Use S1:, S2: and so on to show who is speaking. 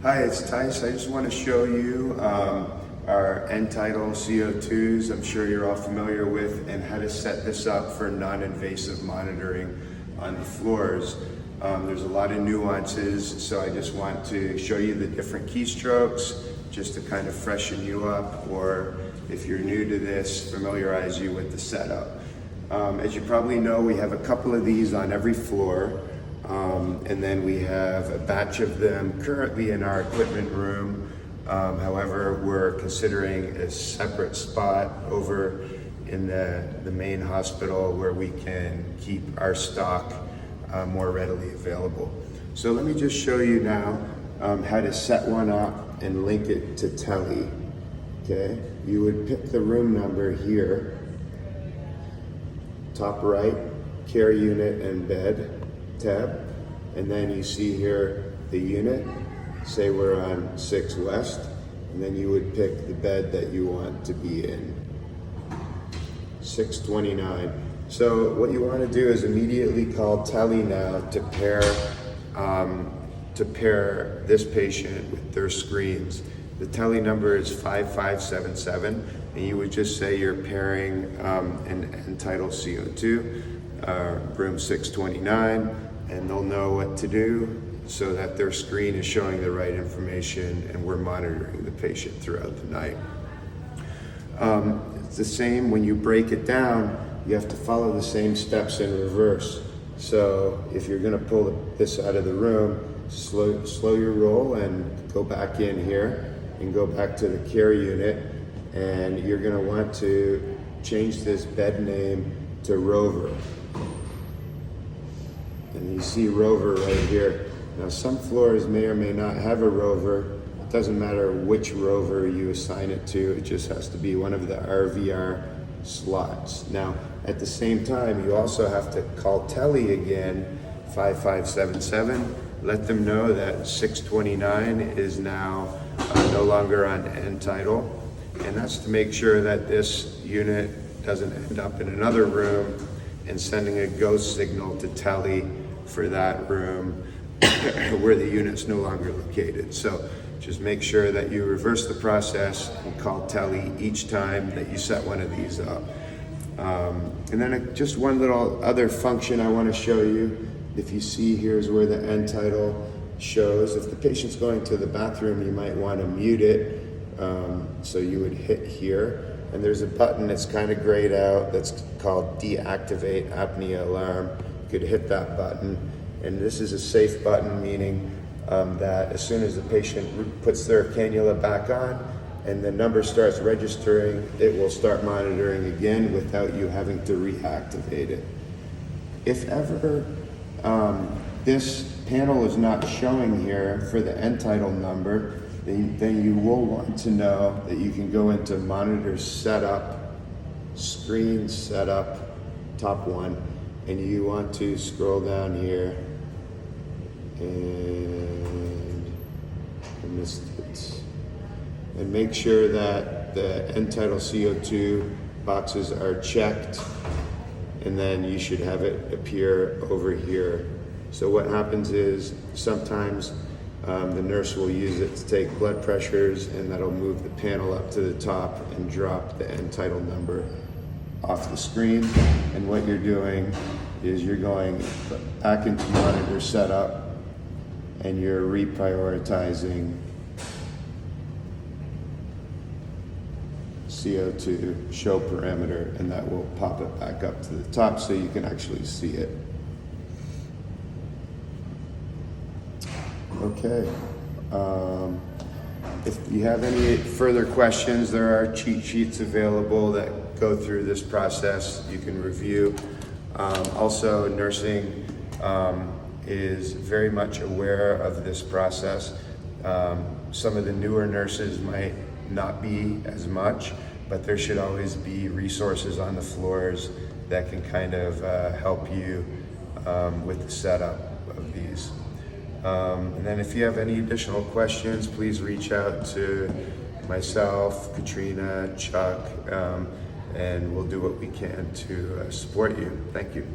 S1: Hi, it's Tice. I just want to show you our N-Tidal CO2s. I'm sure you're all familiar with, and how to set this up for non-invasive monitoring on the floors. There's a lot of nuances, so I just want to show you the different keystrokes just to kind of freshen you up, or if you're new to this, familiarize you with the setup. As you probably know, we have a couple of these on every floor. And then we have a batch of them currently in our equipment room. However, we're considering a separate spot over in the main hospital where we can keep our stock more readily available. So let me just show you now how to set one up and link it to Tele. Okay, you would pick the room number here, top right, care unit and bed tab, and then you see here the unit. Say we're on 6 West, and then you would pick the bed that you want to be in, 629. So what you want to do is immediately call Tele now to pair this patient with their screens. The Tele number is 5577, and you would just say you're pairing an N-Tidal CO2, room 629, and they'll know what to do so that their screen is showing the right information and we're monitoring the patient throughout the night. It's the same when you break it down, you have to follow the same steps in reverse. So if you're gonna pull this out of the room, slow your roll and go back in here and go back to the care unit, and you're gonna want to change this bed name to Rover. And you see Rover right here. Now some floors may or may not have a Rover. It doesn't matter which Rover you assign it to, it just has to be one of the RVR slots. Now at the same time, you also have to call Tele again, 5577, let them know that 629 is now no longer on N-Tidal, and that's to make sure that this unit doesn't end up in another room and sending a ghost signal to Tele for that room where the unit's no longer located. So just make sure that you reverse the process and call Tele each time that you set one of these up. And then just one little other function I want to show you. If you see, here's where the N-Tidal shows. If the patient's going to the bathroom, you might want to mute it. So you would hit here. And there's a button that's kind of grayed out that's called Deactivate Apnea Alarm. You could hit that button. And this is a safe button, meaning that as soon as the patient puts their cannula back on and the number starts registering, it will start monitoring again without you having to reactivate it. If ever this panel is not showing here for the N-Tidal number, then you will want to know that you can go into monitor setup, screen setup, top one, and you want to scroll down here and I missed it. And make sure that the N-Tidal CO2 boxes are checked, and then you should have it appear over here. So what happens is sometimes the nurse will use it to take blood pressures, and that'll move the panel up to the top and drop the N-Tidal number off the screen. And what you're doing is you're going back into monitor setup and you're reprioritizing CO2 show parameter, and that will pop it back up to the top so you can actually see it. Okay, if you have any further questions, there are cheat sheets available that go through this process you can review. Also, nursing is very much aware of this process. Some of the newer nurses might not be as much, but there should always be resources on the floors that can kind of help you with the setup of these. And then if you have any additional questions, please reach out to myself, Katrina, Chuck, and we'll do what we can to support you. Thank you.